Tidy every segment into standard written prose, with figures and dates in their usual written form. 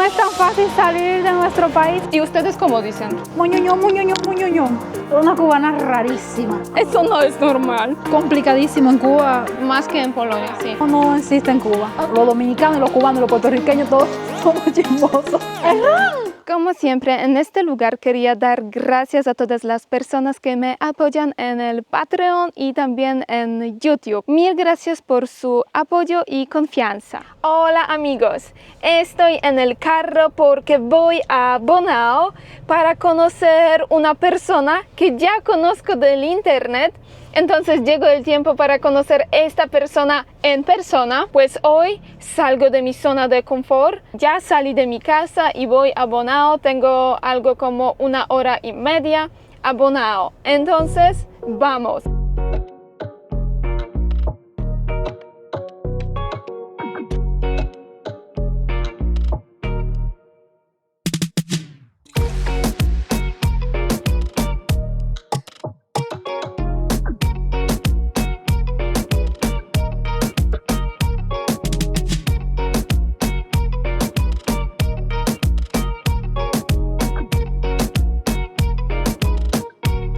No es tan fácil salir de nuestro país. ¿Y ustedes cómo dicen? Moñoñón, moñoñón, moñoñón. Una cubana rarísima. Eso no es normal. Complicadísimo en Cuba. Más que en Polonia, sí. No existe en Cuba. Los dominicanos, los cubanos, los puertorriqueños, todos somos chismosos. Como siempre, en este lugar quería dar gracias a todas las personas que me apoyan en el Patreon y también en YouTube. Mil gracias por su apoyo y confianza. Hola amigos, estoy en el carro porque voy a Bonao para conocer una persona que ya conozco del internet. Entonces llegó el tiempo para conocer esta persona en persona. Pues hoy salgo de mi zona de confort. Ya salí de mi casa y voy a Bonao. Tengo algo como 1 hora y media a Bonao. Entonces, vamos.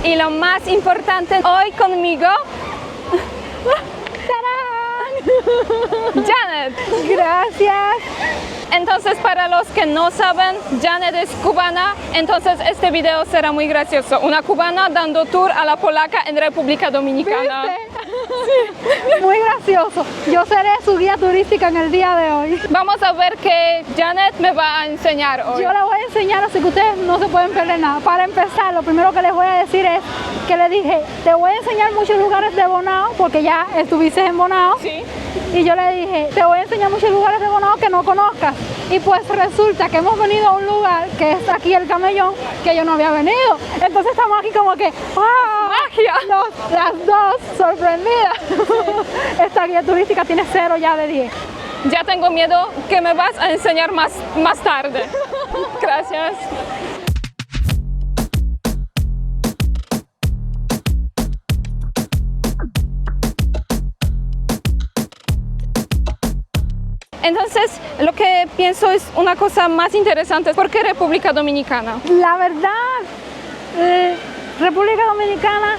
Y lo más importante hoy conmigo, ¡tarán! Janet. Gracias. Entonces, para los que no saben, Janet es cubana, entonces este video será muy gracioso. Una cubana dando tour a la polaca en República Dominicana. Sí. Muy gracioso. Yo seré su guía turística en el día de hoy. Vamos a ver qué Janet me va a enseñar hoy. Yo les voy a enseñar, así que ustedes no se pueden perder nada. Para empezar, lo primero que les voy a decir es que le dije, te voy a enseñar muchos lugares de Bonao, porque ya estuviste en Bonao. Sí. Y yo le dije, te voy a enseñar muchos lugares de Bonao que no conozcas. Y pues resulta que hemos venido a un lugar que es aquí el Camellón, que yo no había venido. Entonces estamos aquí como que, ¡ah! ¡Magia! Las dos sorprendidas. Sí. Esta guía turística tiene 0 ya de 10. Ya tengo miedo que me vas a enseñar más tarde. Gracias. Entonces, lo que pienso es una cosa más interesante. ¿Por qué República Dominicana? La verdad, República Dominicana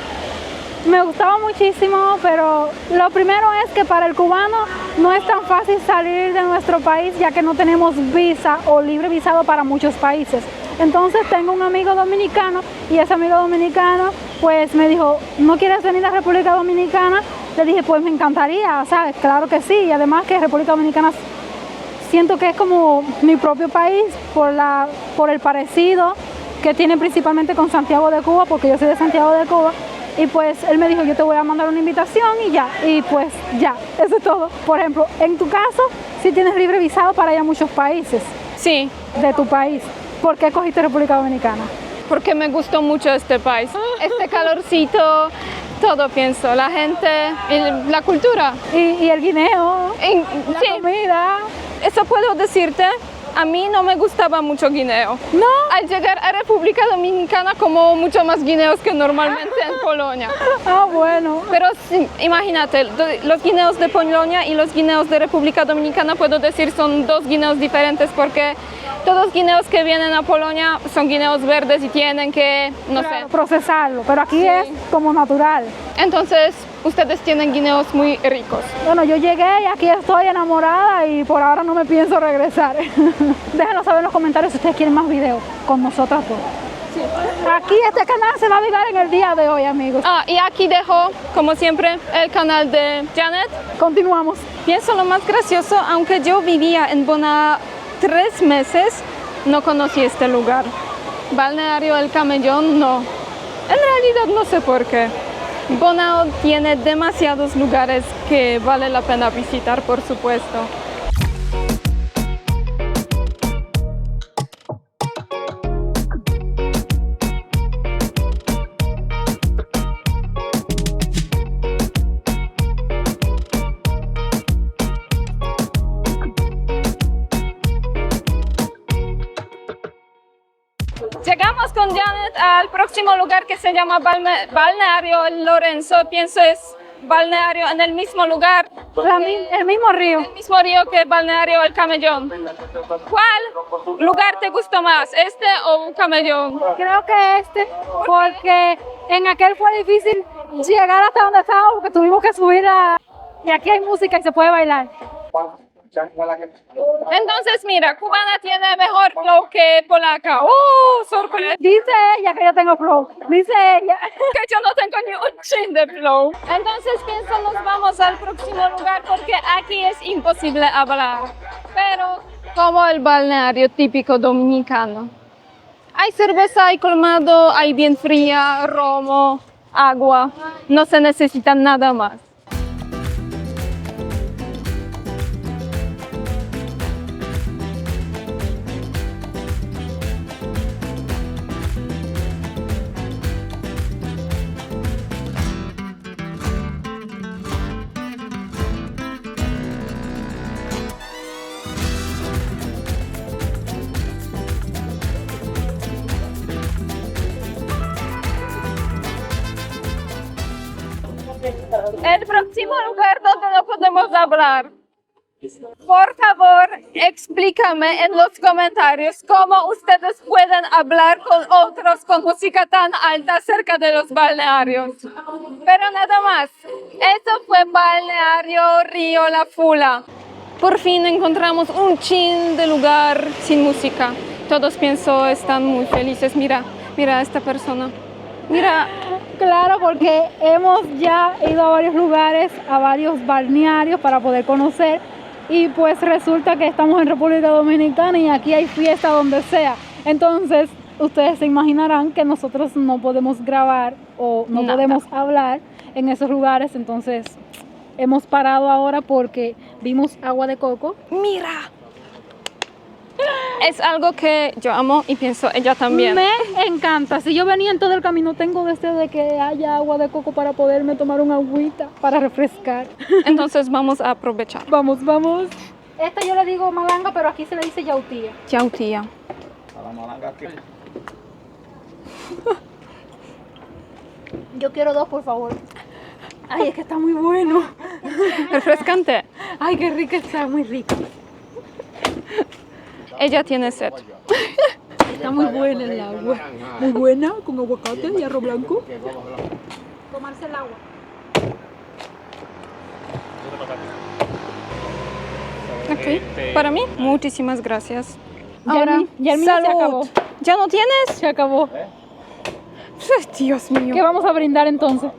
me gustaba muchísimo, pero lo primero es que para el cubano no es tan fácil salir de nuestro país, ya que no tenemos visa o libre visado para muchos países. Entonces tengo un amigo dominicano y ese amigo dominicano pues me dijo, ¿no quieres venir a República Dominicana? Le dije, pues me encantaría, ¿sabes? Claro que sí, y además que República Dominicana siento que es como mi propio país por el parecido que tiene principalmente con Santiago de Cuba, porque yo soy de Santiago de Cuba. Y pues él me dijo, yo te voy a mandar una invitación y ya, y pues ya, eso es todo. Por ejemplo, en tu caso, sí tienes libre visado para ir a muchos países. Sí. De tu país. ¿Por qué escogiste República Dominicana? Porque me gustó mucho este país. Este calorcito, todo pienso, la gente, la cultura. Y el guineo, la sí. comida. Eso puedo decirte. A mí no me gustaba mucho guineo. ¿No? Al llegar a República Dominicana como mucho más guineos que normalmente en Polonia. Ah, bueno. Pero sí, imagínate, los guineos de Polonia y los guineos de República Dominicana, puedo decir, son dos guineos diferentes porque todos los guineos que vienen a Polonia son guineos verdes y tienen que, no sé, procesarlo, pero aquí es como natural. Entonces, ustedes tienen guineos muy ricos. Bueno, yo llegué y aquí estoy enamorada y por ahora no me pienso regresar. Déjenos saber en los comentarios si ustedes quieren más videos con nosotras dos. Sí. Aquí este canal se va a avivar en el día de hoy, amigos. Y aquí dejo, como siempre, el canal de Janet. Continuamos. Pienso lo más gracioso, aunque yo vivía en Bonao 3 meses, no conocí este lugar. Balneario El Camellón, no. En realidad no sé por qué. Bonao tiene demasiados lugares que vale la pena visitar, por supuesto. Llegamos con Janet al próximo lugar que se llama Balneario Lorenzo. Pienso es balneario en el mismo lugar El mismo río. El mismo río que el balneario El Camellón. ¿Cuál lugar te gustó más, este o un Camellón? Creo que este, porque en aquel fue difícil llegar hasta donde estábamos porque tuvimos que subir y aquí hay música y se puede bailar. Entonces, mira, cubana tiene mejor flow que polaca. ¡Oh, sorpresa! Dice ella que yo tengo flow. Dice ella. Que yo no tengo ni un chin de flow. Entonces, pienso nos vamos al próximo lugar porque aquí es imposible hablar. Pero como el balneario típico dominicano. Hay cerveza, hay colmado, hay bien fría, romo, agua. No se necesita nada más. El próximo lugar donde no podemos hablar. Por favor, explícame en los comentarios cómo ustedes pueden hablar con otros con música tan alta cerca de los balnearios. Pero nada más, eso fue Balneario Río La Fula. Por fin encontramos un chin de lugar sin música. Todos pienso están muy felices. Mira, mira a esta persona. Mira. Claro, porque hemos ya ido a varios lugares, a varios balnearios para poder conocer y pues resulta que estamos en República Dominicana y aquí hay fiesta donde sea. Entonces, ustedes se imaginarán que nosotros no podemos grabar o no podemos hablar en esos lugares, entonces hemos parado ahora porque vimos agua de coco. ¡Mira! Es algo que yo amo y pienso ella también. Me encanta. Si yo venía en todo el camino, tengo deseo de que haya agua de coco para poderme tomar una agüita para refrescar. Entonces vamos a aprovechar. Vamos, vamos. Esta yo le digo malanga, pero aquí se le dice yautía. Yautía. A la malanga aquí. Yo quiero dos, por favor. Ay, es que está muy bueno. Refrescante. Ay, qué rica está, muy rica. Ella tiene sed. Está muy buena el agua. Muy buena, con aguacate y arroz blanco. Tomarse el agua. Ok. Para mí, muchísimas gracias. Ahora, ya el mío se acabó. ¿Ya no tienes? Se acabó. Dios mío. ¿Qué vamos a brindar entonces?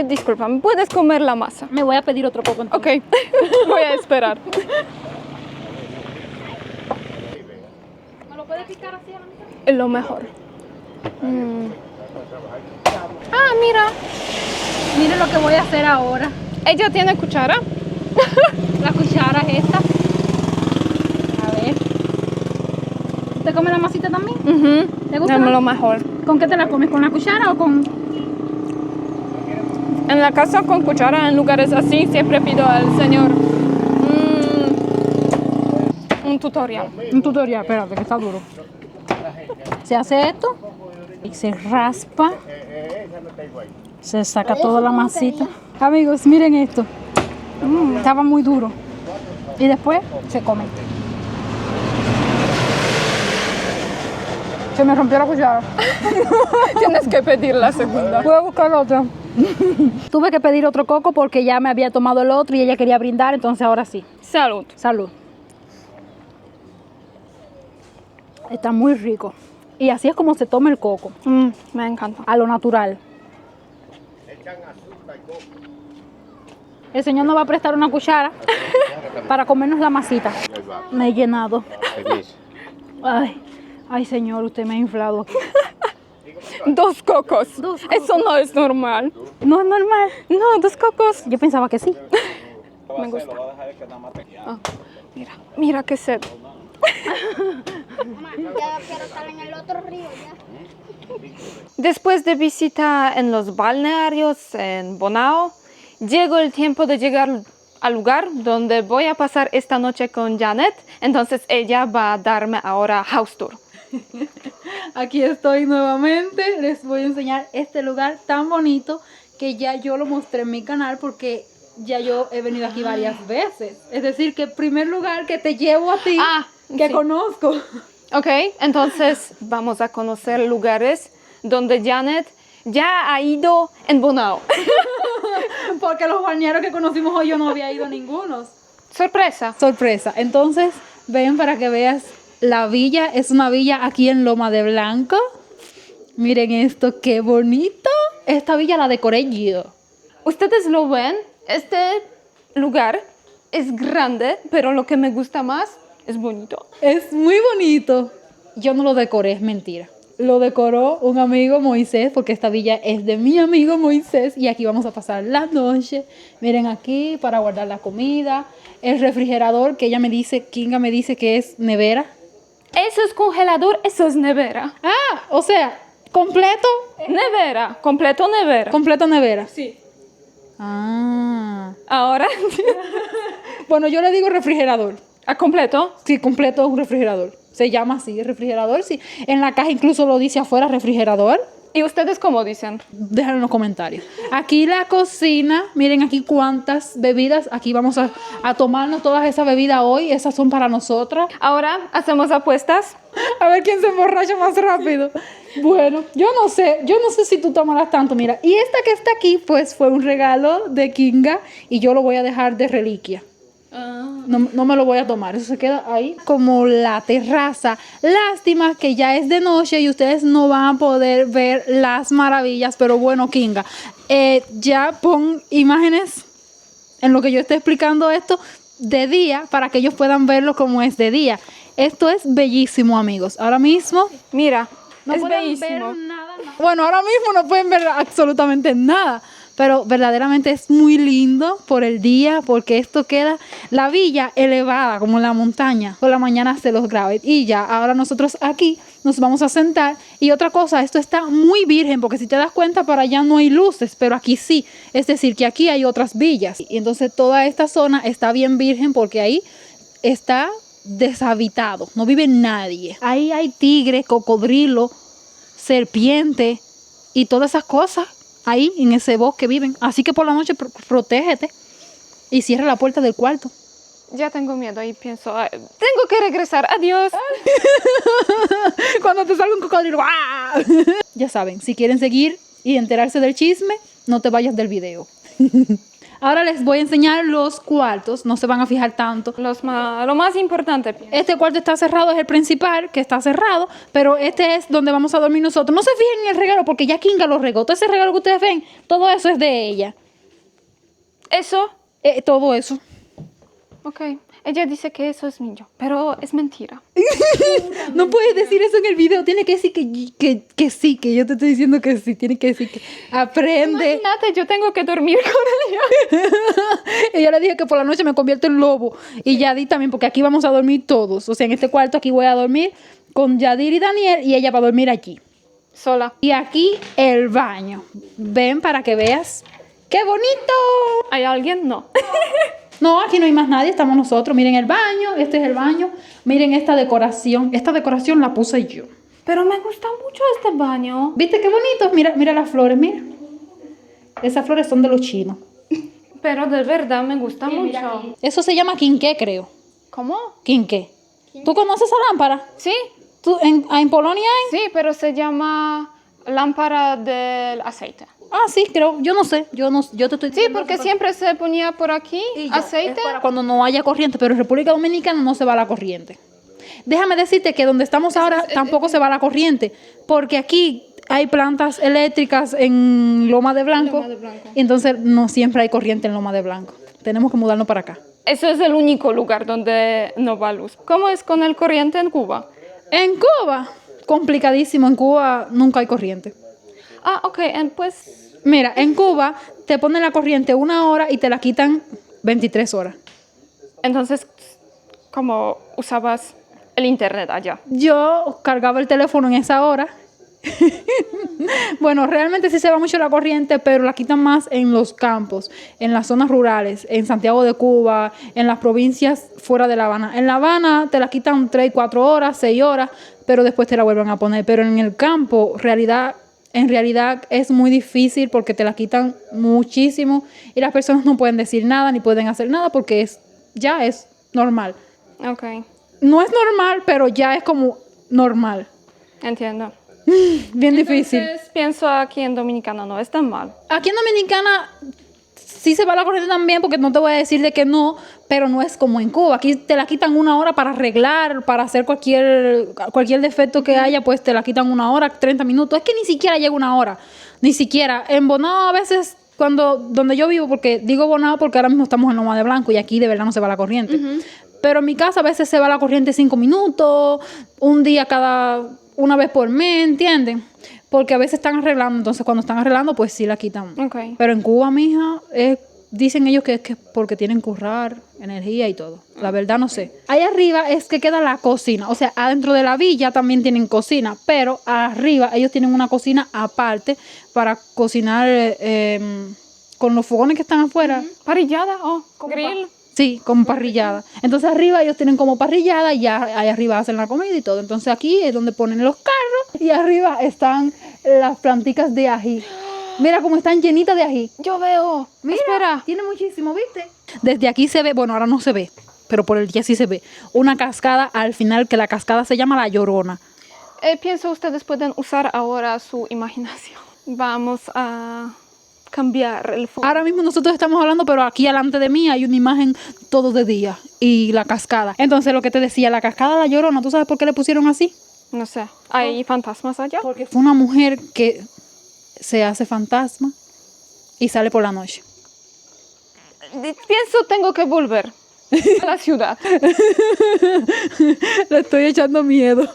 Disculpa, ¿me puedes comer la masa? Me voy a pedir otro coco entonces. Ok, voy a esperar. ¿Me lo puedes picar así a la mitad? Es lo mejor. Ah, mira. Mire lo que voy a hacer ahora. ¿Ella tiene cuchara? La cuchara es esta. A ver. ¿Usted come la masita también? ¿Te gusta? Es lo mejor. ¿Con qué te la comes? ¿Con la cuchara o con...? En la casa con cuchara, en lugares así, siempre pido al señor un tutorial. Un tutorial, espérate, que está duro. Se hace esto y se raspa. Se saca toda la masita. Amigos, miren esto. Estaba muy duro. Y después se come. Se me rompió la cuchara. Tienes que pedir la segunda. Voy a buscar otra. Tuve que pedir otro coco porque ya me había tomado el otro y ella quería brindar, entonces ahora sí. Salud. Salud. Está muy rico. Y así es como se toma el coco. Me encanta. A lo natural. El señor nos va a prestar una cuchara para comernos la masita. Me he llenado. Ay, ay señor, usted me ha inflado aquí. 2 cocos. 2 cocos. Eso no es normal. No es normal. No, 2 cocos. Yo pensaba que sí. Me gusta. Ah, mira, mira qué sed. Ya quiero estar en el otro río ya. Después de visita en los balnearios en Bonao, llegó el tiempo de llegar al lugar donde voy a pasar esta noche con Janet. Entonces ella va a darme ahora house tour. Aquí estoy nuevamente. Les voy a enseñar este lugar tan bonito que ya yo lo mostré en mi canal porque ya yo he venido aquí varias veces. Es decir, que el primer lugar que te llevo a ti, que sí. conozco. Ok, entonces vamos a conocer lugares donde Janet ya ha ido en Bonao. Porque los balnearios que conocimos hoy yo no había ido a ninguno. Sorpresa. Sorpresa. Entonces, ven para que veas la villa. Es una villa aquí en Loma de Blanco. Miren esto, qué bonito. Esta villa la decoré yo. Ustedes lo ven, este lugar es grande, pero lo que me gusta más es bonito. Es muy bonito. Yo no lo decoré, es mentira. Lo decoró un amigo Moisés, porque esta villa es de mi amigo Moisés. Y aquí vamos a pasar la noche. Miren aquí, para guardar la comida. El refrigerador que ella me dice, Kinga me dice que es nevera. Eso es congelador, eso es nevera. Ah, o sea, completo. Nevera, completo nevera. Completo nevera. Sí. Ah. Ahora, Bueno, yo le digo refrigerador. ¿a completo? Sí, completo es un refrigerador. Se llama así, refrigerador. Sí. En la caja incluso lo dice afuera, refrigerador. ¿Y ustedes cómo dicen? Déjalo en los comentarios. Aquí la cocina, miren aquí cuántas bebidas. Aquí vamos a tomarnos todas esas bebidas hoy. Esas son para nosotras. Ahora hacemos apuestas. A ver quién se emborracha más rápido. Bueno, yo no sé si tú tomarás tanto. Mira, y esta que está aquí, pues fue un regalo de Kinga y yo lo voy a dejar de reliquia. No me lo voy a tomar, eso se queda ahí como la terraza. Lástima que ya es de noche y ustedes no van a poder ver las maravillas, pero bueno, Kinga, ya pon imágenes en lo que yo estoy explicando esto de día para que ellos puedan verlo como es de día. Esto es bellísimo, amigos. Ahora mismo Mira, no es pueden bellísimo. ver nada. Bueno, ahora mismo no pueden ver absolutamente nada. Pero verdaderamente es muy lindo por el día, porque esto queda la villa elevada como la montaña. Por la mañana se los grave. Y ya, ahora nosotros aquí nos vamos a sentar. Y otra cosa, esto está muy virgen, porque si te das cuenta, para allá no hay luces, pero aquí sí. Es decir, que aquí hay otras villas. Y entonces toda esta zona está bien virgen, porque ahí está deshabitado. No vive nadie. Ahí hay tigre, cocodrilo, serpiente y todas esas cosas. Ahí en ese bosque viven. Así que por la noche protégete y cierra la puerta del cuarto. Ya tengo miedo y pienso, "Ay, tengo que regresar, adiós". Cuando te salga un cocodrilo. ¡Ah! Ya saben, si quieren seguir y enterarse del chisme, no te vayas del video. Ahora les voy a enseñar los cuartos. No se van a fijar tanto. Lo más importante, pienso. Este cuarto está cerrado, es el principal que está cerrado, pero este es donde vamos a dormir nosotros. No se fijen en el regalo porque ya Kinga lo regó. Todo ese regalo que ustedes ven, todo eso es de ella. Eso, Todo eso. ok. Ella dice que eso es mío, pero es mentira. No puedes decir eso en el video. Tiene que decir que sí, que yo te estoy diciendo que sí. Tiene que decir que aprende. Imagínate, yo tengo que dormir con ella. Y yo le dije que por la noche me convierto en lobo. Y Yadir también, porque aquí vamos a dormir todos. O sea, en este cuarto aquí voy a dormir con Yadir y Daniel y ella va a dormir aquí. Sola. Y aquí el baño. Ven para que veas. ¡Qué bonito! ¿Hay alguien? No. No, aquí no hay más nadie, estamos nosotros. Miren el baño, este es el baño. Miren esta decoración. Esta decoración la puse yo. Pero me gusta mucho este baño. ¿Viste qué bonito? Mira las flores, mira. Esas flores son de los chinos. Pero de verdad me gusta mucho. Eso se llama quinqué, creo. ¿Cómo? Quinqué. ¿Tú conoces esa lámpara? Sí, ¿En Polonia hay? sí, pero se llama lámpara del aceite. Ah, sí, creo. Yo no sé. Yo te estoy Sí, diciendo porque eso. siempre se ponía por aquí Y ya, aceite. es para cuando no haya corriente, pero en República Dominicana no se va la corriente. Déjame decirte que donde estamos ahora tampoco se va la corriente, porque aquí hay plantas eléctricas en Loma de Blanco, Loma de Blanco. y entonces no siempre hay corriente en Loma de Blanco. Tenemos que mudarnos para acá. Eso es el único lugar donde no va luz. ¿Cómo es con el corriente en Cuba? En Cuba, complicadísimo. En Cuba nunca hay corriente. Ah, ok, pues Mira, en Cuba te ponen la corriente 1 hora y te la quitan 23 horas. entonces, ¿cómo usabas el internet allá? Yo cargaba el teléfono en esa hora. Bueno, realmente sí se va mucho la corriente, pero la quitan más en los campos, en las zonas rurales, en Santiago de Cuba, en las provincias fuera de La Habana. En La Habana te la quitan 3, 4 horas, 6 horas, pero después te la vuelven a poner. Pero en el campo, realidad, en realidad es muy difícil porque te la quitan muchísimo y las personas no pueden decir nada ni pueden hacer nada porque ya es normal. Ok, No es normal, pero ya es como normal. entiendo. Bien difícil. Entonces, pienso aquí en Dominicana no es tan mal. Aquí en Dominicana sí se va la corriente también, porque no te voy a decir de que no, pero no es como en Cuba. Aquí te la quitan 1 hora para arreglar, para hacer cualquier defecto que haya, pues te la quitan 1 hora, 30 minutos. Es que ni siquiera llega 1 hora, ni siquiera. En Bonao a veces, donde yo vivo, porque digo Bonao porque ahora mismo estamos en Loma de Blanco y aquí de verdad no se va la corriente. Pero en mi casa a veces se va la corriente 5 minutos, un día una vez por mes, ¿entienden? Porque a veces están arreglando, entonces cuando están arreglando, pues sí la quitan. Ok. Pero en Cuba, mija, dicen ellos que es que porque tienen que ahorrar energía y todo. La verdad no sé. Ahí arriba es que queda la cocina. O sea, adentro de la villa también tienen cocina, pero arriba ellos tienen una cocina aparte para cocinar con los fogones que están afuera. Parrillada o grill. Sí, como parrillada. Entonces arriba ellos tienen como parrillada y ya ahí arriba hacen la comida y todo. Entonces aquí es donde ponen los carros y arriba están las planticas de ají. Mira cómo están llenitas de ají. Yo veo. Mira, Espera. tiene muchísimo, ¿viste? Desde aquí se ve, bueno, ahora no se ve, pero por el día sí se ve, una cascada al final, que la cascada se llama La Llorona. Pienso ustedes pueden usar ahora su imaginación. Vamos a cambiar el fondo. Ahora mismo nosotros estamos hablando, pero aquí delante de mí hay una imagen todo de día y la cascada. Entonces lo que te decía, la cascada La Llorona, ¿tú sabes por qué le pusieron así? No sé. ¿Hay fantasmas allá? Porque fue una mujer que se hace fantasma y sale por la noche. Pienso tengo que volver a la ciudad. Le estoy echando miedo.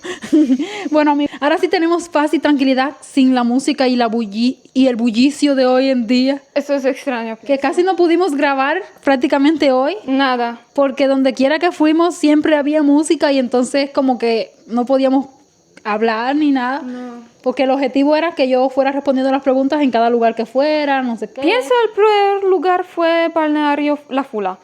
Bueno, ahora sí tenemos paz y tranquilidad sin la música y el bullicio de hoy en día. Eso es extraño. Que casi no pudimos grabar prácticamente hoy. Nada. Porque donde quiera que fuimos siempre había música y entonces como que no podíamos hablar ni nada. No. Porque el objetivo era que yo fuera respondiendo las preguntas en cada lugar que fuera, no sé qué. Pienso el primer lugar fue Balneario La Fula.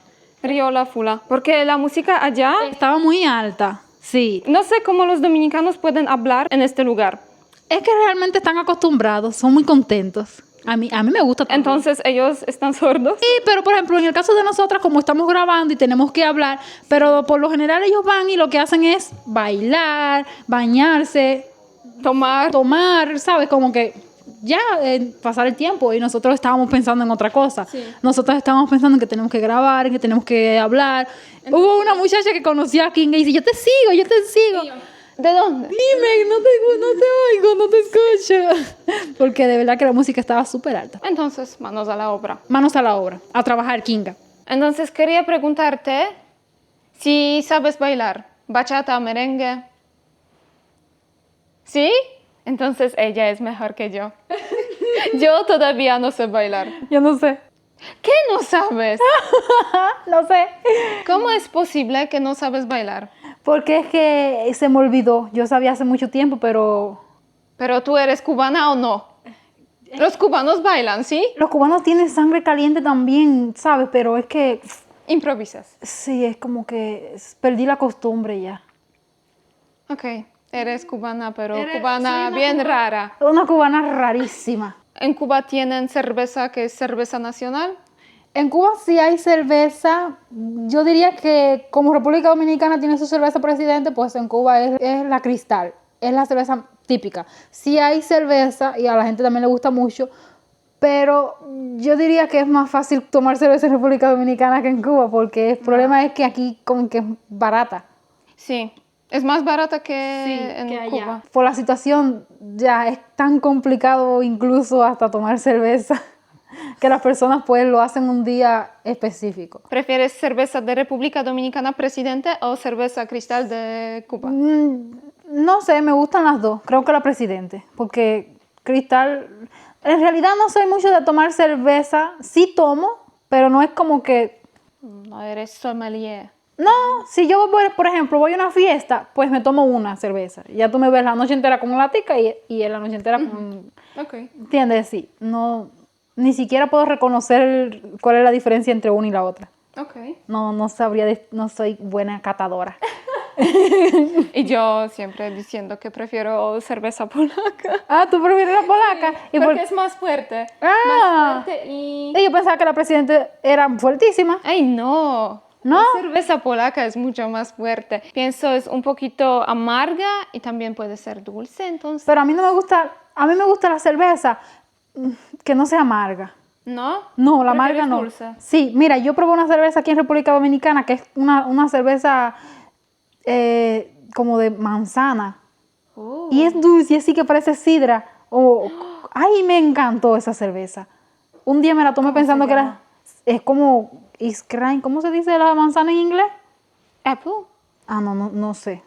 Río La Fula. Porque la música allá, Estaba muy alta, sí. no sé cómo los dominicanos pueden hablar en este lugar. Es que realmente están acostumbrados, son muy contentos. A mí me gusta también. Entonces ellos están sordos. Sí, pero por ejemplo, en el caso de nosotras, como estamos grabando y tenemos que hablar, pero por lo general ellos van y lo que hacen es bailar, bañarse, Tomar. ¿sabes? Como que ya pasar el tiempo y nosotros estábamos pensando en otra cosa. Sí. Nosotros estábamos pensando en que tenemos que grabar, en que tenemos que hablar. Hubo una muchacha que conocía a Kinga y dice, yo te sigo. ¿De dónde? Dime, no te oigo, no te escucho. Porque de verdad que la música estaba súper alta. Entonces, manos a la obra. Manos a la obra, a trabajar, Kinga. Entonces quería preguntarte si sabes bailar bachata, merengue. ¿Sí? Entonces ella es mejor que yo. Yo todavía no sé bailar. Yo no sé. ¿Qué no sabes? No sé. ¿Cómo es posible que no sabes bailar? Porque es que se me olvidó. Yo sabía hace mucho tiempo, pero ¿Pero tú eres cubana o no? Los cubanos bailan, ¿sí? los cubanos tienen sangre caliente también, ¿sabes? Pero es que Improvisas. sí, es como que perdí la costumbre ya. Ok, eres cubana, pero Soy cubana una bien cubana. rara. Una cubana rarísima. ¿En Cuba tienen cerveza que es cerveza nacional? En Cuba sí hay cerveza. Yo diría que como República Dominicana tiene su cerveza presidente, pues en Cuba es la Cristal. Es la cerveza típica. Sí hay cerveza y a la gente también le gusta mucho, pero yo diría que es más fácil tomar cerveza en República Dominicana que en Cuba, porque el problema es que aquí como que es barata. Sí, es más barata que en Cuba. Por la situación ya es tan complicado incluso hasta tomar cerveza que las personas pues lo hacen un día específico. ¿Prefieres cerveza de República Dominicana presidente o cerveza cristal de Cuba? No sé, me gustan las dos. Creo que la presidente, porque Cristal, en realidad no soy mucho de tomar cerveza. Sí tomo, pero no es como que... No eres sommelier. No, si yo, por ejemplo, voy a una fiesta, pues me tomo una cerveza. Ya tú me ves la noche entera con una latica y en la noche entera con... Ok. ¿Entiendes? Sí, no, ni siquiera puedo reconocer cuál es la diferencia entre una y la otra. Ok. No sabría, no soy buena catadora. Y yo siempre diciendo que prefiero cerveza polaca. Ah, ¿tú prefieres la polaca? ¿Y por Porque qué? es más fuerte. Ah. Más fuerte y... Yo pensaba que la presidenta era fuertísima. ¡Ay, no! ¿No? La cerveza polaca es mucho más fuerte. Pienso es un poquito amarga y también puede ser dulce, entonces... Pero a mí no me gusta, a mí me gusta la cerveza que no sea amarga. ¿No? No, la ¿Prefieres amarga no. dulce? Sí, mira, yo probé una cerveza aquí en República Dominicana que es una cerveza como de manzana. Oh. Y es dulce y así que parece sidra. Ay, me encantó esa cerveza. Un día me la tomé pensando que era... Es como... Iskrein, ¿cómo se dice la manzana en inglés? Apple. Ah, no sé.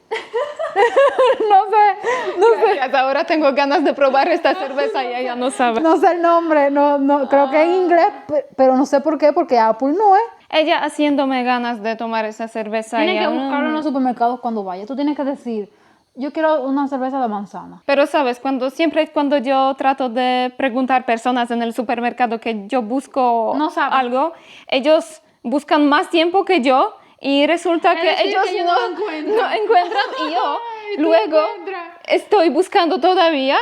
no sé. Gracias, ahora tengo ganas de probar esta cerveza y ella no sabe. No sé el nombre, no, creo que en inglés, pero no sé por qué, porque Apple no es. Ella haciéndome ganas de tomar esa cerveza. Tienes y que aún- buscarlo en los supermercados cuando vayas. Tú tienes que decir, yo quiero una cerveza de manzana. Pero sabes, siempre cuando yo trato de preguntar a personas en el supermercado que yo busco No saben. algo, ellos buscan más tiempo que yo y resulta que decir, ellos que ellos no encuentran. no encuentran y yo Ay, tú luego encuentras. estoy buscando todavía.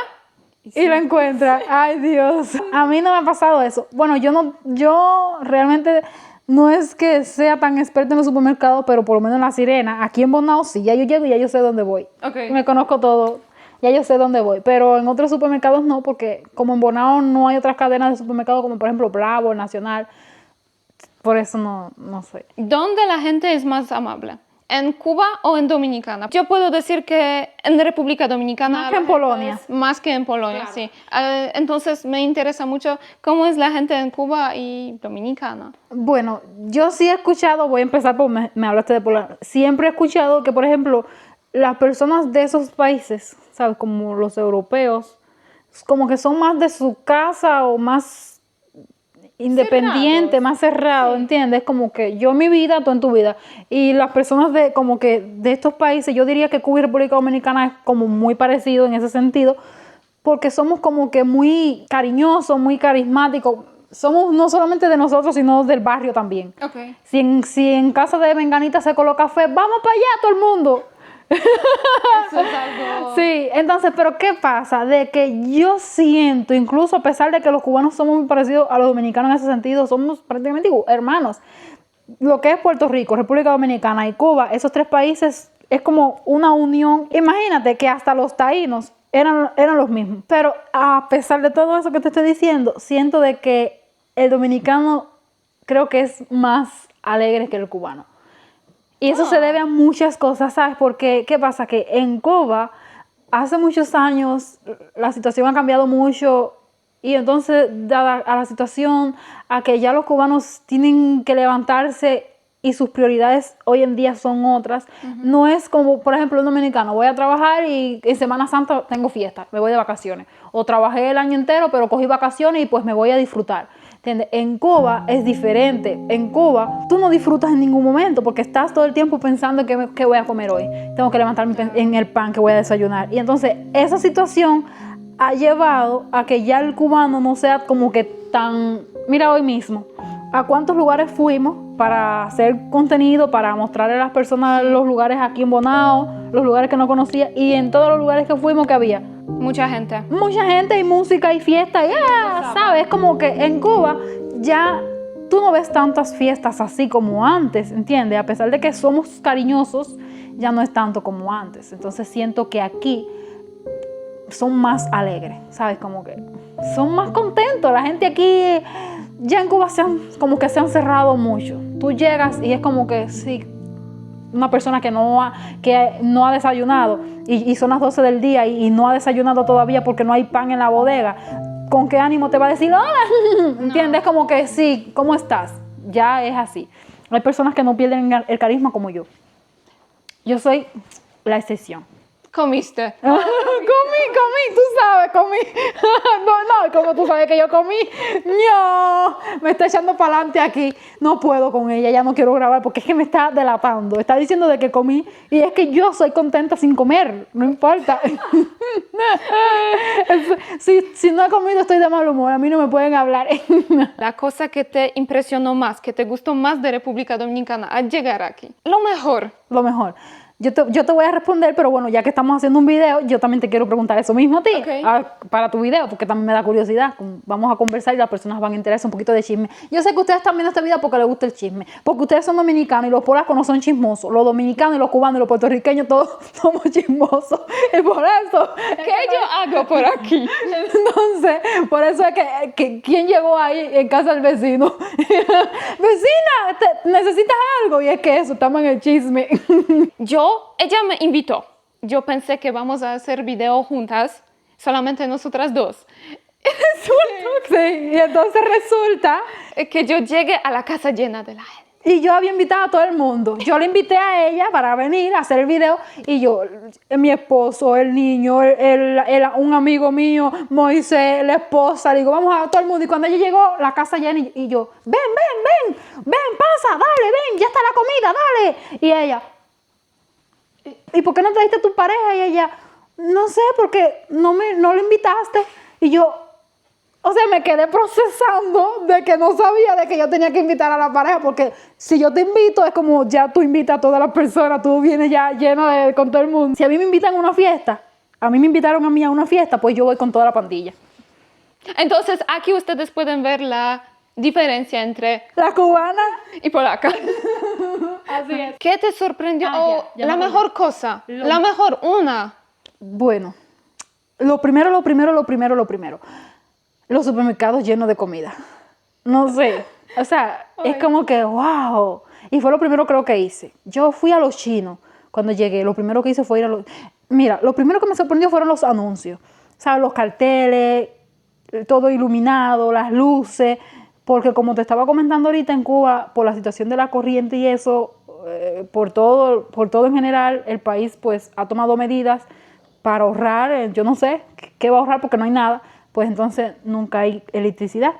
Y lo encuentra. Ay, Dios. A mí no me ha pasado eso. Bueno, yo realmente no es que sea tan experta en los supermercados, pero por lo menos en La Sirena, aquí en Bonao sí, ya yo llego y ya yo sé dónde voy. Okay. Me conozco todo, ya yo sé dónde voy. Pero en otros supermercados no, porque como en Bonao no hay otras cadenas de supermercados como por ejemplo Bravo, Nacional, por eso no sé. ¿Dónde la gente es más amable? ¿En Cuba o en Dominicana? Yo puedo decir que en República Dominicana... Más que la en gente Polonia. es más que en Polonia, Claro. sí. Entonces me interesa mucho cómo es la gente en Cuba y Dominicana. Bueno, yo sí he escuchado, voy a empezar por, me hablaste de Polonia, siempre he escuchado que, por ejemplo, las personas de esos países, ¿sabes? Como los europeos, como que son más de su casa o más independiente, Cerrados. más cerrado, ¿entiendes? Como que yo mi vida, tú en tu vida. Y las personas de como que de estos países, yo diría que Cuba y República Dominicana es como muy parecido en ese sentido, porque somos como que muy cariñosos, muy carismáticos. Somos no solamente de nosotros, sino del barrio también. Okay. Si en casa de Menganita se coló café, vamos para allá todo el mundo. Eso es algo... Sí, entonces, pero ¿qué pasa? De que yo siento, incluso a pesar de que los cubanos somos muy parecidos a los dominicanos en ese sentido, somos prácticamente hermanos. Lo que es Puerto Rico, República Dominicana y Cuba, esos tres países es como una unión. Imagínate que hasta los taínos eran los mismos. Pero a pesar de todo eso que te estoy diciendo, siento de que el dominicano creo que es más alegre que el cubano. Y eso se debe a muchas cosas, ¿sabes? Porque, ¿qué pasa? Que en Cuba, hace muchos años, la situación ha cambiado mucho y entonces, dada a la situación, a que ya los cubanos tienen que levantarse y sus prioridades hoy en día son otras, no es como, por ejemplo, un dominicano, voy a trabajar y en Semana Santa tengo fiesta, me voy de vacaciones. O trabajé el año entero, pero cogí vacaciones y pues me voy a disfrutar. ¿Entiendes? En Cuba es diferente. En Cuba tú no disfrutas en ningún momento porque estás todo el tiempo pensando qué voy a comer hoy. Tengo que levantarme en el pan que voy a desayunar. Y entonces esa situación ha llevado a que ya el cubano no sea como que tan... Mira hoy mismo, ¿a cuántos lugares fuimos para hacer contenido, para mostrarle a las personas los lugares aquí en Bonao, los lugares que no conocía? Y en todos los lugares que fuimos, ¿qué había? Mucha gente. Mucha gente y música y fiesta, ¿sabes? Como que en Cuba ya tú no ves tantas fiestas así como antes, ¿entiendes? A pesar de que somos cariñosos, ya no es tanto como antes. Entonces siento que aquí son más alegres, ¿sabes? Como que son más contentos. La gente aquí, ya en Cuba como que se han cerrado mucho. Tú llegas y es como que sí, una persona que no ha desayunado y son las 12 del día y no ha desayunado todavía porque no hay pan en la bodega, ¿con qué ánimo te va a decir hola? ¿Entiendes? Como que sí, ¿cómo estás? Ya es así. Hay personas que no pierden el carisma como yo. Yo soy la excepción. ¿Comiste? comí, tú sabes, comí. no, como tú sabes que yo comí. No, me está echando para adelante aquí. No puedo con ella, ya no quiero grabar porque es que me está delatando. Está diciendo de que comí y es que yo soy contenta sin comer, no importa. si no he comido estoy de mal humor, a mí no me pueden hablar. La cosa que te impresionó más, que te gustó más de República Dominicana al llegar aquí. Lo mejor. Lo mejor. yo te voy a responder, pero bueno, ya que estamos haciendo un video, yo también te quiero preguntar eso mismo a ti, Ok. para tu video, porque también me da curiosidad. Vamos a conversar y las personas van a enterarse un poquito de chisme. Yo sé que ustedes están viendo este video porque les gusta el chisme, porque ustedes son dominicanos y los polacos no son chismosos. Los dominicanos y los cubanos y los puertorriqueños todos somos chismosos. Y por eso... ¿Qué yo hago por aquí? Entonces, por eso es que ¿quién llegó ahí en casa del vecino? Vecina, ¿necesitas algo? Y es que eso, estamos en el chisme. Ella me invitó. Yo pensé que vamos a hacer video juntas, solamente nosotras dos. Sí, y entonces resulta Que yo llegue a la casa llena de la gente. y yo había invitado a todo el mundo. Yo le invité a ella para venir a hacer el video y yo, mi esposo, el niño, un amigo mío, Moisés, la esposa, le digo, vamos a todo el mundo. Y cuando ella llegó, la casa llena y yo, ven, pasa, dale, ven, ya está la comida, dale. Y ella, ¿y por qué no trajiste a tu pareja? Y ella, no sé, porque no lo invitaste. Y yo, o sea, me quedé procesando de que no sabía de que yo tenía que invitar a la pareja, porque si yo te invito es como ya tú invitas a todas las personas, tú vienes ya lleno con todo el mundo. Si a mí me invitan a una fiesta, a mí me invitaron a mí a una fiesta, pues yo voy con toda la pandilla. Entonces, aquí ustedes pueden ver la diferencia entre La cubana. y polaca. Así es. ¿Qué te sorprendió? Ah, ya La me mejor cosa, la mejor, una. Bueno, lo primero. Los supermercados llenos de comida. No sé. O sea, es como que, wow. Y fue lo primero creo que hice. Yo fui a los chinos cuando llegué. Lo primero que hice fue ir a los... Mira, lo primero que me sorprendió fueron los anuncios. O sea, los carteles, todo iluminado, las luces. Porque como te estaba comentando ahorita en Cuba, por la situación de la corriente y eso, por todo en general, el país pues ha tomado medidas para ahorrar. Yo no sé qué va a ahorrar porque no hay nada. Pues entonces nunca hay electricidad.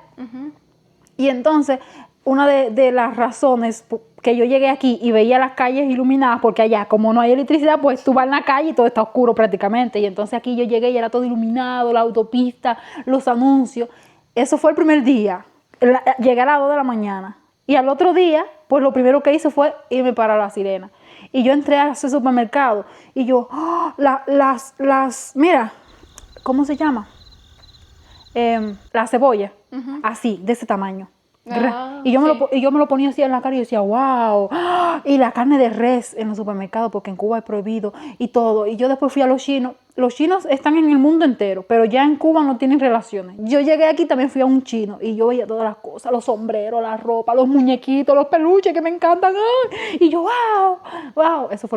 Y entonces, una de las razones que yo llegué aquí y veía las calles iluminadas, porque allá, como no hay electricidad, pues tú vas en la calle y todo está oscuro prácticamente. Y entonces aquí yo llegué y era todo iluminado, la autopista, los anuncios. Eso fue el primer día. Llegué a las 2 de la mañana. Y al otro día, pues lo primero que hice fue irme para La Sirena. Y yo entré a ese supermercado y yo, ¡oh! Mira, ¿cómo se llama? La cebolla, así, de ese tamaño. Y yo me lo ponía así en la cara y decía, wow. Y la carne de res en los supermercados, porque en Cuba es prohibido y todo. Y yo después fui a los chinos. Los chinos están en el mundo entero, pero ya en Cuba no tienen relaciones. Yo llegué aquí, también fui a un chino y yo veía todas las cosas, los sombreros, la ropa, los muñequitos, los peluches que me encantan. ¡Ay! Y yo, wow. Eso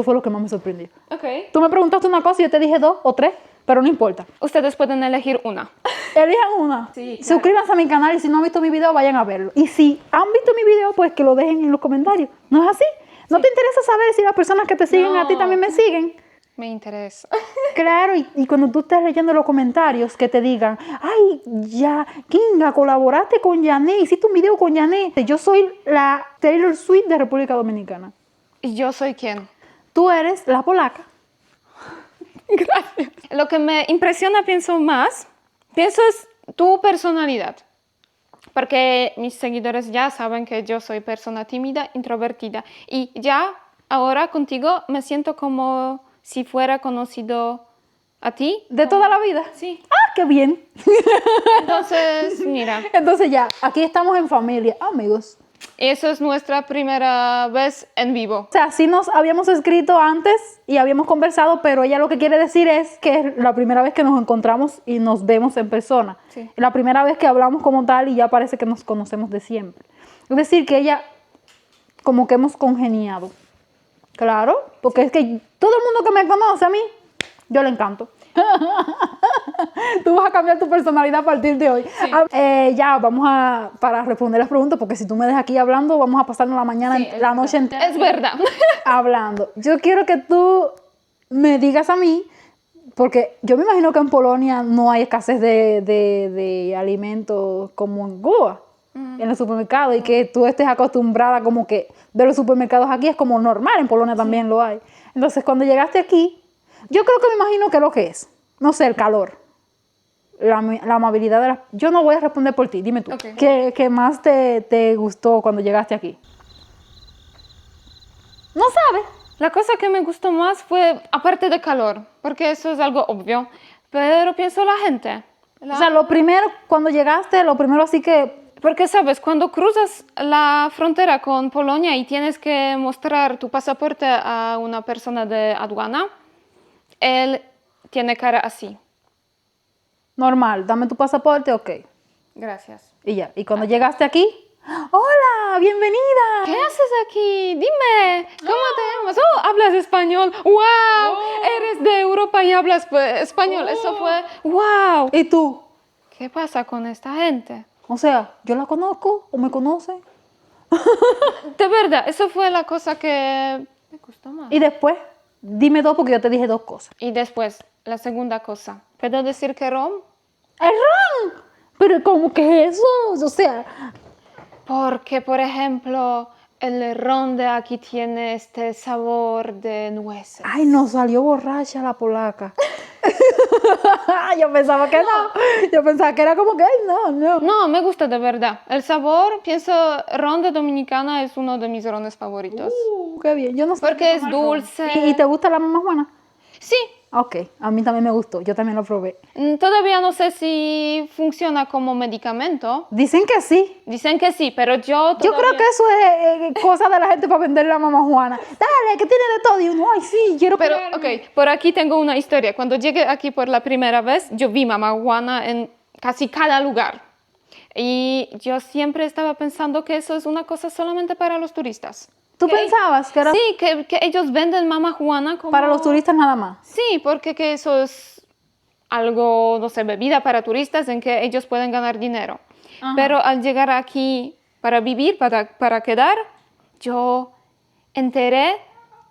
fue lo que más me sorprendió. Okay. Tú me preguntaste una cosa y yo te dije 2 o 3, pero no importa. Ustedes pueden elegir una. Elijan una. Sí, claro. Suscríbanse a mi canal y si no han visto mi video, vayan a verlo. Y si han visto mi video, pues que lo dejen en los comentarios. ¿No es así? ¿No te interesa saber si las personas que te siguen a ti también me siguen? Me interesa. Claro, y cuando tú estés leyendo los comentarios que te digan, ay, ya, Kinga, colaboraste con Yané, hiciste un video con Yané. Yo soy la Taylor Swift de República Dominicana. ¿Y yo soy quién? Tú eres la polaca. Gracias. Lo que me impresiona, pienso es tu personalidad. Porque mis seguidores ya saben que yo soy persona tímida, introvertida. Y ya ahora contigo me siento como si fuera conocido a ti. ¿De toda la vida? Sí. ¡Ah, qué bien! Entonces, mira, Entonces ya, aquí estamos en familia, amigos. eso es nuestra primera vez en vivo. O sea, sí nos habíamos escrito antes y habíamos conversado, pero ella lo que quiere decir es que es la primera vez que nos encontramos y nos vemos en persona. Sí. La primera vez que hablamos como tal y ya parece que nos conocemos de siempre. Es decir, que ella como que hemos congeniado. Claro, porque es que todo el mundo que me conoce a mí, yo le encanto. Tú vas a cambiar tu personalidad a partir de hoy. Sí. Ya, para responder las preguntas, porque si tú me dejas aquí hablando, vamos a pasarnos la mañana, Sí, la noche entera. Es verdad. Hablando. Yo quiero que tú me digas a mí, porque yo me imagino que en Polonia no hay escasez de alimentos como en Cuba, en los supermercados, y que tú estés acostumbrada como que de los supermercados aquí es como normal, en Polonia también lo hay. Entonces, cuando llegaste aquí, yo creo que me imagino que es lo que es. No sé, el calor. La amabilidad de las... Yo no voy a responder por ti, dime tú. Okay. ¿Qué más te gustó cuando llegaste aquí? No sabes. La cosa que me gustó más fue, aparte de calor, porque eso es algo obvio, pero pienso la gente. O sea, lo primero, cuando llegaste, lo primero así que... Porque, ¿sabes? Cuando cruzas la frontera con Polonia y tienes que mostrar tu pasaporte a una persona de aduana, él tiene cara así. Normal, dame tu pasaporte, ok. Gracias. Y ya. Y cuando llegaste aquí, ¡hola! ¡Bienvenida! ¿Qué haces aquí? Dime, ¿cómo te llamas? Oh, hablas español. ¡Wow! Eres de Europa y hablas español. Eso fue, ¡wow! ¿Y tú? ¿Qué pasa con esta gente? O sea, ¿yo la conozco o me conoce? De verdad, eso fue la cosa que me gustó más. Y después, dime dos porque yo te dije dos cosas. Y después, la segunda cosa. ¿Puedo decir que rom? ¡El ron! Pero ¿cómo que es eso? O sea, Porque, por ejemplo, el ron de aquí tiene este sabor de nueces. ay, nos salió borracha la polaca. Yo pensaba que no. Yo pensaba que era como que, ay, no. No, me gusta de verdad. El sabor, pienso, ron de Dominicana es uno de mis rones favoritos. Qué bien. Yo no sé Porque qué es tomar ron. dulce. ¿Y te gusta la mamá Juana? Sí, Ok, a mí también me gustó. Yo también lo probé. todavía no sé si funciona como medicamento. Dicen que sí. Dicen que sí, pero Yo creo que eso es cosa de la gente para vender la mamá Juana. Dale, que tiene de todo. Y uno, ay, sí, quiero Pero, probar. ok, por aquí tengo una historia. Cuando llegué aquí por la primera vez, yo vi marihuana en casi cada lugar. Y yo siempre estaba pensando que eso es una cosa solamente para los turistas. ¿Tú que- pensabas que era Sí, que ellos venden marihuana como... para los turistas nada más? Sí, porque que eso es algo, no sé, bebida para turistas en que ellos pueden ganar dinero. Pero al llegar aquí para vivir, para quedar, yo enteré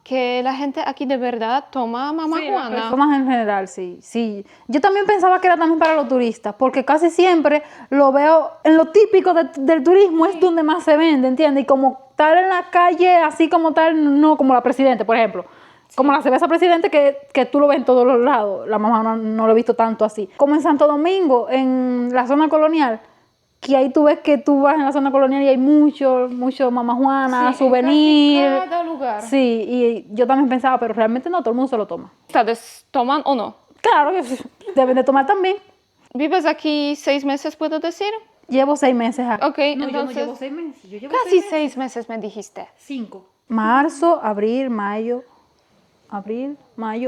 que la gente aquí de verdad toma marihuana. Personas en general, sí, sí. Yo también pensaba que era también para los turistas, porque casi siempre lo veo en lo típico del turismo, es donde más se vende, ¿entiendes? Y como tal en la calle, así como tal, no como la Presidente, por ejemplo. Como la cerveza Presidente, que tú lo ves en todos los lados. La mamá no lo he visto tanto así. Como en Santo Domingo, en la zona colonial, que ahí tú ves que tú vas en la zona colonial y hay mucho mamá Juana, Sí, en souvenir. casi cada lugar. Sí, y yo también pensaba, pero realmente no, todo el mundo se lo toma. ¿Ustedes toman o no? Claro que sí, deben de tomar también. ¿Vives aquí 6 meses, puedo decir? Llevo 6 meses aquí. Ok, entonces... 6 meses, yo llevo Casi 6 meses me dijiste. 5. Marzo, abril, mayo,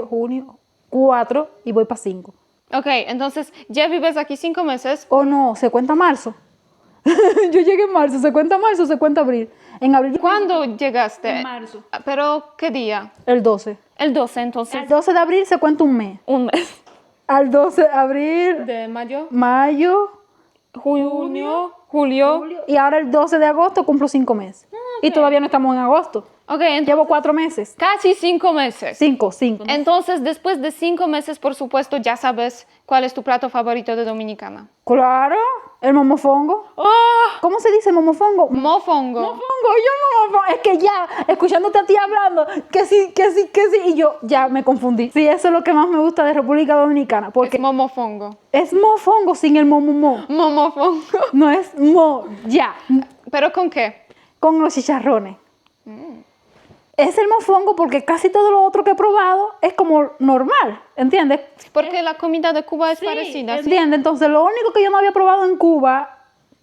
junio, 4 y voy para 5. Ok, entonces ya vives aquí 5 meses. Oh no, se cuenta marzo. Yo llegué en marzo, se cuenta marzo, se cuenta abril. En abril, ¿Cuándo llegaste? En marzo. ¿Pero qué día? el 12. El 12, entonces. El 12 de abril se cuenta un mes. Un mes. Al 12 de abril, De mayo, mayo, junio, julio. julio. Y ahora el 12 de agosto cumplo 5 meses. Y todavía no estamos en agosto. Ok, entonces Llevo 4 meses. casi 5 meses. 5. Entonces, después de 5 meses, por supuesto, ya sabes cuál es tu plato favorito de Dominicana. Claro, el momofongo. ¿Cómo se dice momofongo? Mofongo. Mofongo, yo momofongo. Es que ya, escuchándote a ti hablando, que sí, y yo ya me confundí. Sí, eso es lo que más me gusta de República Dominicana, porque Es momofongo. es mofongo sin el momomo. Momofongo. No es mo, ya, ¿Pero con qué? con los chicharrones. Es el mofongo porque casi todo lo otro que he probado es como normal, ¿entiendes? Porque la comida de Cuba es parecida. ¿sí? ¿Entiendes? Entonces, lo único que yo no había probado en Cuba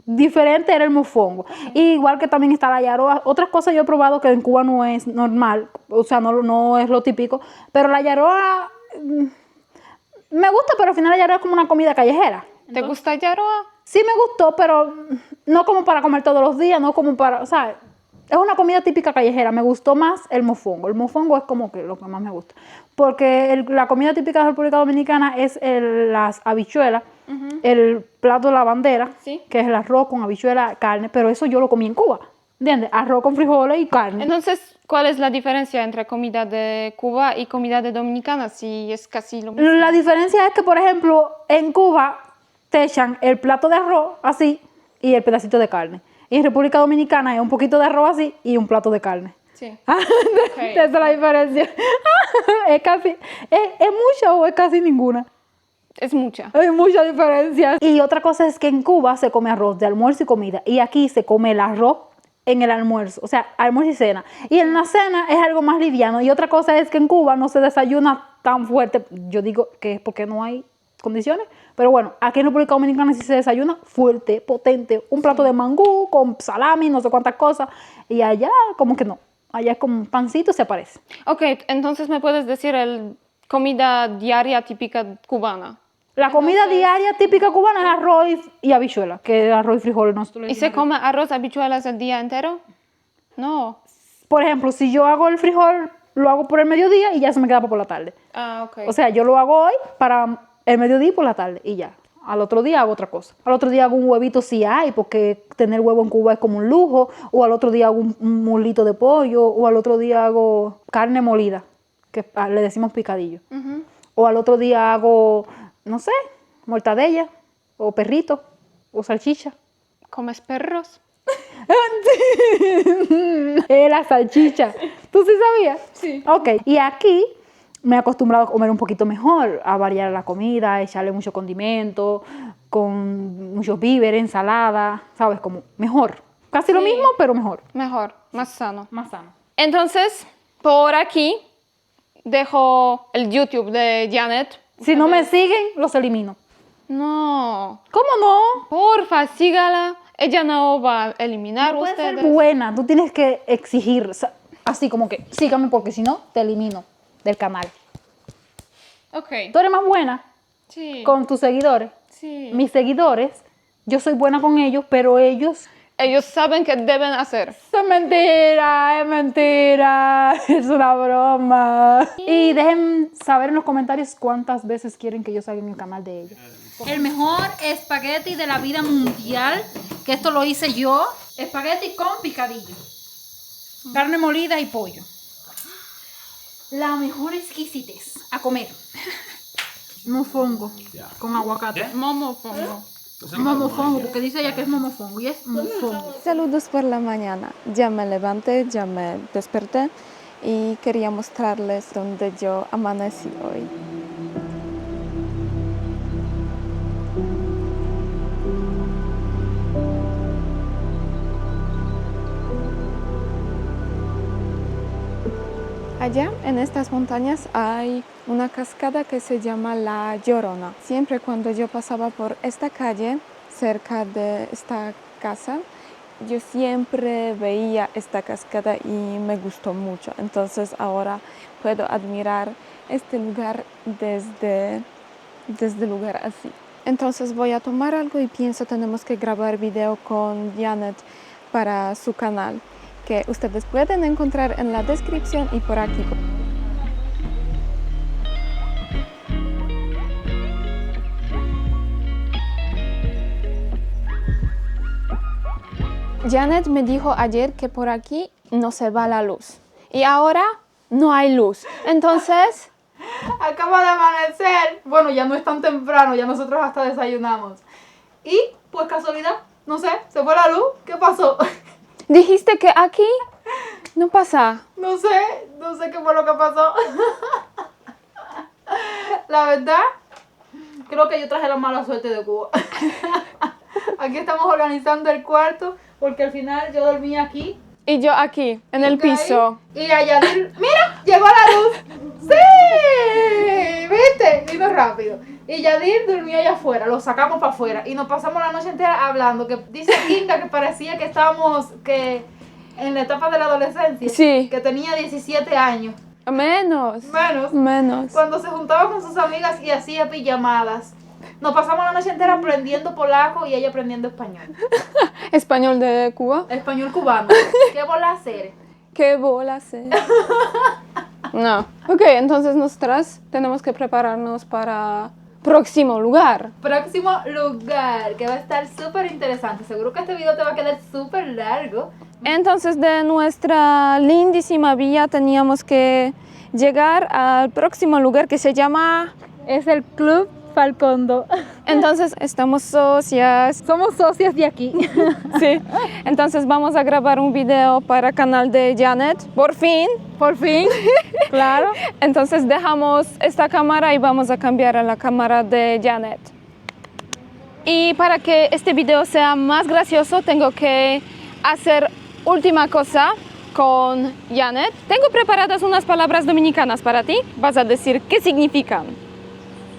diferente era el mofongo. Igual que también está la yaroa. Otras cosas yo he probado que en Cuba no es normal, o sea, no es lo típico. Pero la yaroa me gusta, pero al final la yaroa es como una comida callejera. ¿Te gusta yaroa? Sí me gustó, pero no como para comer todos los días, no como para, o sea, es una comida típica callejera. Me gustó más el mofongo. El mofongo es como que lo que más me gusta. Porque la comida típica de la República Dominicana es las habichuelas, el plato de la bandera, Sí. que es el arroz con habichuela, carne, pero eso yo lo comí en Cuba. ¿Entiendes? Arroz con frijoles y carne. Entonces, ¿cuál es la diferencia entre comida de Cuba y comida de Dominicana? Si es casi lo mismo. La diferencia es que, por ejemplo, en Cuba te echan el plato de arroz así y el pedacito de carne. Y en República Dominicana es un poquito de arroz así y un plato de carne. Sí. Esa es la diferencia. Es casi, ¿es mucha o es casi ninguna? Es mucha. Hay mucha diferencia. Y otra cosa es que en Cuba se come arroz de almuerzo y comida. Y aquí se come el arroz en el almuerzo, o sea, almuerzo y cena. Y en la cena es algo más liviano. Y otra cosa es que en Cuba no se desayuna tan fuerte. Yo digo que es porque no hay condiciones, pero bueno, aquí en República Dominicana sí se desayuna fuerte, potente, un plato de mangú con salami, no sé cuántas cosas, y allá como que no, allá es como un pancito se aparece. Ok, entonces me puedes decir el comida diaria típica cubana. La comida diaria típica cubana es arroz y habichuela, que es arroz y frijoles. Nosotros le ¿Y se decimos come arroz, habichuelas el día entero? No. por ejemplo, si yo hago el frijol, lo hago por el mediodía y ya se me queda para por la tarde. Ah, ok. O sea, yo lo hago hoy para el mediodía y por la tarde y ya. Al otro día hago otra cosa. Al otro día hago un huevito si hay, porque tener huevo en Cuba es como un lujo. O al otro día hago un mulito de pollo. O al otro día hago carne molida, que le decimos picadillo. Ujú. O al otro día hago, no sé, mortadella, o perrito, o salchicha. ¿Comes perros? La salchicha. ¿Tú sí sabías? Sí. Ok. Y aquí me he acostumbrado a comer un poquito mejor, a variar la comida, a echarle mucho condimento, con muchos víveres, ensalada, ¿sabes? Como mejor. Casi lo Sí. mismo, pero mejor. Mejor, más sano. Más sano. Entonces, por aquí dejo el YouTube de Janet. Si no me siguen, los elimino. No. ¿Cómo no? Porfa, sígala. Ella no va a eliminar No puedes ustedes. ser buena, tú tienes que exigir, así como que sígame porque si no, te elimino del canal. Ok. Tú eres más buena Sí. con tus seguidores. Sí. Mis seguidores, yo soy buena con ellos, pero ellos... Ellos saben qué deben hacer. Es mentira, es una broma. Y dejen saber en los comentarios cuántas veces quieren que yo salga en el canal de ellos. El mejor espagueti de la vida mundial, que esto lo hice yo, espagueti con picadillo, carne molida y pollo. La mejor exquisitez, a comer. Mofongo con aguacate. Momofongo. Momofongo, porque dice ella que es momofongo y es mofongo. Saludos por la mañana. Ya me levanté, ya me desperté y quería mostrarles donde yo amanecí hoy. Allá en estas montañas hay una cascada que se llama La Llorona. Siempre cuando yo pasaba por esta calle, cerca de esta casa, yo siempre veía esta cascada y me gustó mucho. Entonces ahora puedo admirar este lugar desde lugar así. Entonces voy a tomar algo y pienso tenemos que grabar video con Janet para su canal, que ustedes pueden encontrar en la descripción y por aquí. Janet me dijo ayer que por aquí no se va la luz y ahora no hay luz. Entonces, Acaba de amanecer. Bueno, ya no es tan temprano, ya nosotros hasta desayunamos. Y, pues casualidad, no sé, se fue la luz. ¿Qué pasó? dijiste que aquí no pasa. No sé qué fue lo que pasó. La verdad, creo que yo traje la mala suerte de Cuba. Aquí estamos organizando el cuarto porque al final yo dormí aquí. Y yo aquí, en el piso. Y allá, mira, llegó la luz. ¡Sí! ¿Viste? Vino rápido. Y Yadir durmió allá afuera, lo sacamos para afuera y nos pasamos la noche entera hablando. Que dice Kinga que parecía que estábamos en la etapa de la adolescencia. Sí. Que tenía 17 años. Menos. Menos. Cuando se juntaba con sus amigas y hacía pijamadas. Nos pasamos la noche entera aprendiendo polaco y ella aprendiendo español. Español de Cuba. Español cubano. ¿Qué bola hacer? ¿Qué bolas es? No. Ok, entonces nosotras tenemos que prepararnos para próximo lugar. Próximo lugar, que va a estar súper interesante. Seguro que este video te va a quedar súper largo. Entonces de nuestra lindísima villa teníamos que llegar al próximo lugar que se llama... Es el Club Falcondo. Entonces estamos socias. Somos socias de aquí. Sí. Entonces vamos a grabar un video para el canal de Janet. Por fin. Por fin. Claro. Entonces dejamos esta cámara y vamos a cambiar a la cámara de Janet. Y para que este video sea más gracioso tengo que hacer última cosa con Janet. Tengo preparadas unas palabras dominicanas para ti. Vas a decir qué significan.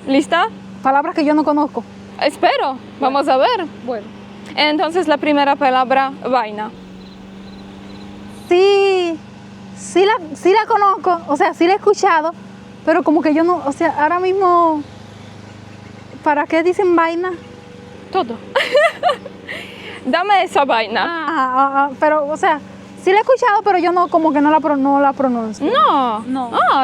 ¿Lista? Palabras que yo no conozco. Espero. Vamos a ver. Bueno. Entonces la primera palabra, vaina. Sí la conozco, o sea, sí la he escuchado, pero como que yo no, o sea, ahora mismo, ¿para qué dicen vaina? Todo. Dame esa vaina. Pero, o sea, sí la he escuchado, pero yo no, como que no la pronuncio. No.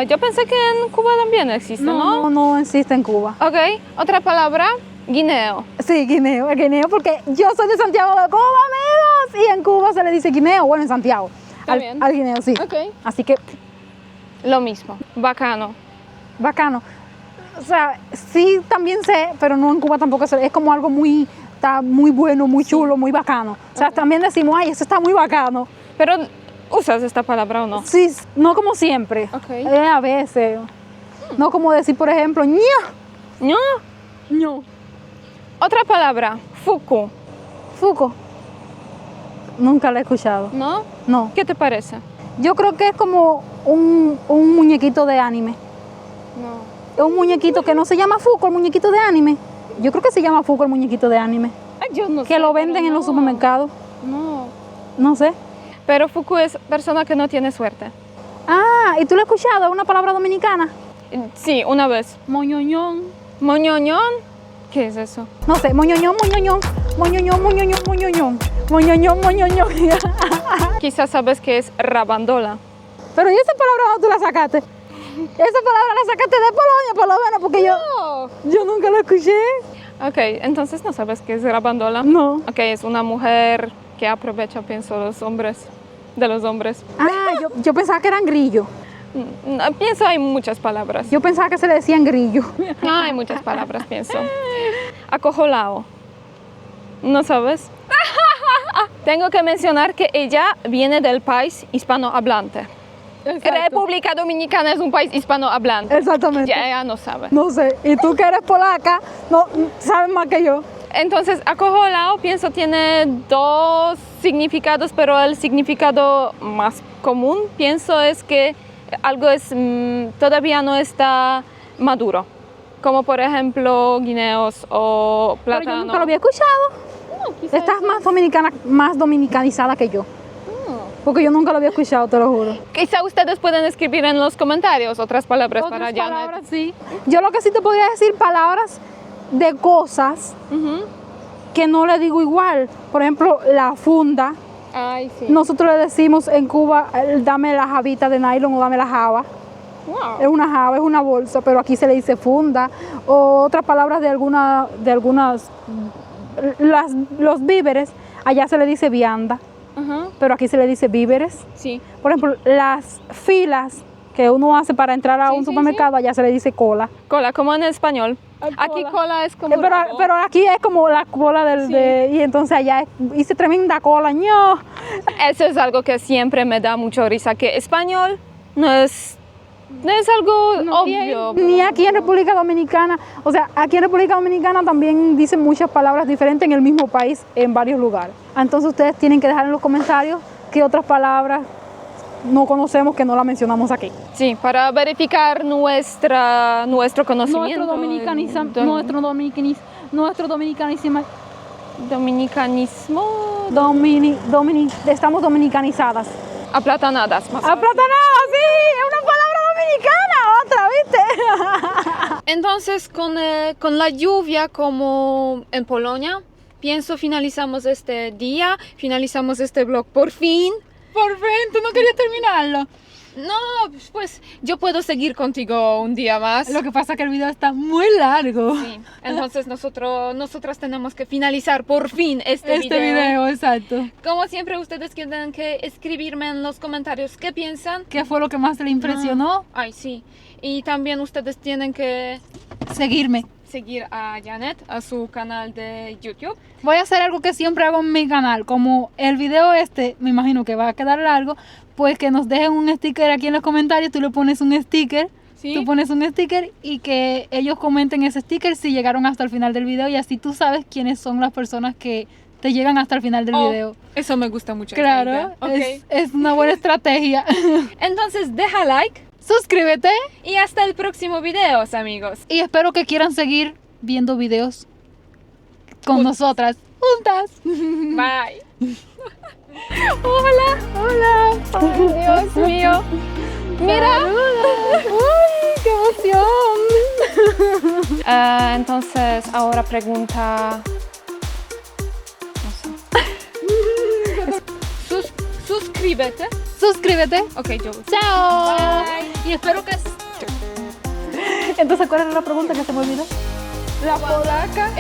Yo pensé que en Cuba también existe, ¿no? No existe en Cuba. Ok, otra palabra, guineo. Sí, guineo, porque yo soy de Santiago de Cuba, amigos, y en Cuba se le dice guineo, bueno, en Santiago. También. Al guineo, sí. Ok. Así que, Lo mismo, bacano. bacano. O sea, sí también sé, pero no en Cuba tampoco sé. Es como algo está muy bueno, muy chulo, muy bacano. O sea, también decimos, ay, eso está muy bacano. Pero, ¿usas esta palabra o no? Sí, no como siempre. Ok. A veces. No como decir, por ejemplo, ño. No. ño. Otra palabra, fuku. Fuco. Nunca la he escuchado. ¿No? No. ¿Qué te parece? Yo creo que es como un muñequito de anime. No. Es un muñequito que no se llama Fuco, el muñequito de anime. Yo creo que se llama Fuco, el muñequito de anime. Yo no Que sé, lo pero venden en los no. supermercados. No. No sé. Pero fuku es persona que no tiene suerte. Ah, ¿y tú lo has escuchado? ¿Es una palabra dominicana? Sí, una vez. Moñoñón. Moñoñón. ¿Qué es eso? No sé, moñoñón, moñoñón. Moñoñón, moñoñón, moñoñón. Moñoñón, moñoñón. Quizás sabes que es rabandola. Pero ¿y esa palabra dónde tú la sacaste? Esa palabra la sacaste de Polonia, por lo menos, porque yo nunca la escuché. Ok, entonces no sabes qué es rabandola. No. Ok, es una mujer que aprovecha, pienso, de los hombres. Ah, yo pensaba que eran grillos. Pienso hay muchas palabras. Yo pensaba que se le decían grillos. No, hay muchas palabras, pienso. Acojolao. ¿No sabes? Tengo que mencionar que ella viene del país hispanohablante. República Dominicana es un país hispanohablante. Exactamente. Ya ella no sabe. No sé. Y tú que eres polaca, no sabes más que yo. Entonces, acojolao, pienso, tiene dos significados, pero el significado más común, pienso, es que algo todavía no está maduro. Como por ejemplo, guineos o plátano. Pero yo nunca lo había escuchado. No, quizás Estás más dominicanizada que yo. Porque yo nunca lo había escuchado, te lo juro. Quizá ustedes pueden escribir en los comentarios otras palabras para Otras Janet. palabras, sí. Yo lo que sí te podría decir palabras de cosas Ujú. que no le digo igual. Por ejemplo, la funda. Ay, sí. Nosotros le decimos en Cuba, dame la jabita de nylon o dame la java. Wow. Es una java, es una bolsa, pero aquí se le dice funda. O otras palabras de algunas, los víveres, allá se le dice vianda, Ajá, pero aquí se le dice víveres. sí. Por ejemplo, las filas que uno hace para entrar a Sí, un sí, supermercado, allá se le dice cola. Cola, como en español. Aquí cola es como rabo. Pero aquí es como la cola y entonces allá hice tremenda cola, ño. Eso es algo que siempre me da mucho risa, que español no es algo obvio. Ni aquí en República Dominicana, o sea, aquí en República Dominicana también dicen muchas palabras diferentes en el mismo país, en varios lugares. Entonces ustedes tienen que dejar en los comentarios qué otras palabras no conocemos que no las mencionamos aquí. Sí, para verificar nuestro conocimiento. Nuestro dominicanismo. Dominicanismo. Estamos dominicanizadas. Aplatanadas, más fácil. ¡Aplatanada! ¡Sí! ¡Es una palabra dominicana! ¡Otra, viste! Entonces, con la lluvia como en Polonia, pienso finalizamos este día, finalizamos este vlog por fin. Por fin, ¿tú no querías terminarlo? No, pues yo puedo seguir contigo un día más. Lo que pasa es que el video está muy largo. Sí, entonces nosotras tenemos que finalizar por fin este video. Exacto. Como siempre, ustedes tienen que escribirme en los comentarios qué piensan. ¿Qué fue lo que más le impresionó? Ay, sí. Y también ustedes tienen que Seguirme. seguir a Janet, a su canal de YouTube. Voy a hacer algo que siempre hago en mi canal. Como el video me imagino que va a quedar largo, pues que nos dejen un sticker aquí en los comentarios. Tú le pones un sticker. ¿Sí? Tú pones un sticker y que ellos comenten ese sticker si llegaron hasta el final del video y así tú sabes quiénes son las personas que te llegan hasta el final del Oh, video. Eso me gusta mucho. esta Claro, idea. Ok. es una buena estrategia. Entonces deja like Suscríbete y hasta el próximo video, amigos. y espero que quieran seguir viendo videos con nosotras, juntas. Bye. Hola. Hola. Ay, Dios mío. Mira. Uy, qué emoción. Entonces, ahora pregunta. No sé. Suscríbete. Suscríbete. Ok, yo. Chao. Bye. Y espero que... Entonces, ¿cuál era la pregunta que se me olvidó? La polaca.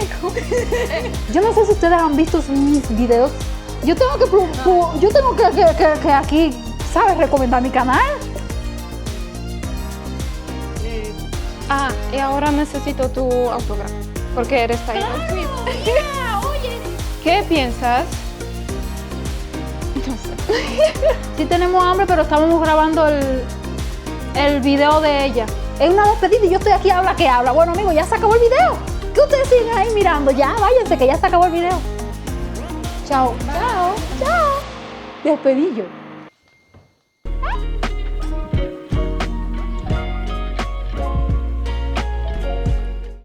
Yo no sé si ustedes han visto mis videos. Yo tengo que aquí, ¿sabes? Recomendar mi canal. Y ahora necesito tu autógrafo. Porque eres Taylor Swift. ¿Qué piensas? No sé. Sí tenemos hambre, pero estábamos grabando el video de ella. Es una despedida y yo estoy aquí, habla que habla. Bueno, amigos, ya se acabó el video. ¿Qué ustedes siguen ahí mirando? Ya, váyanse, que ya se acabó el video. Chao. Chao. Chao. Despedillo.